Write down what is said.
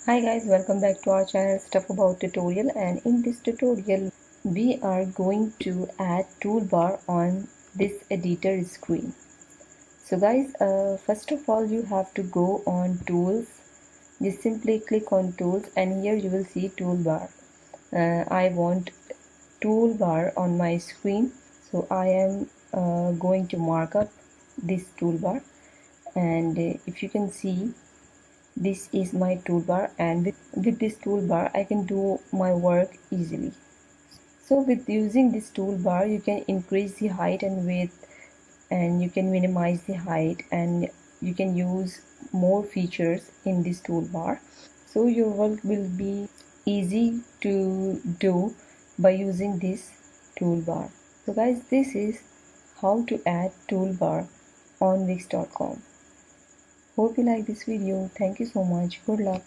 Hi guys, welcome back to our channel Stuff About Tutorial, and in this tutorial we are going to add toolbar on this editor screen. So guys, first of all you have to go on tools. Just simply click on tools and here you will see toolbar. I want toolbar on my screen, so I am going to mark up this toolbar, and if you can see, this is my toolbar, and with this toolbar I can do my work easily. So with using this toolbar you can increase the height and width, and you can minimize the height, and you can use more features in this toolbar. So your work will be easy to do by using this toolbar. So guys, this is how to add toolbar on Wix.com. Hope you like this video. Thank you so much. Good luck.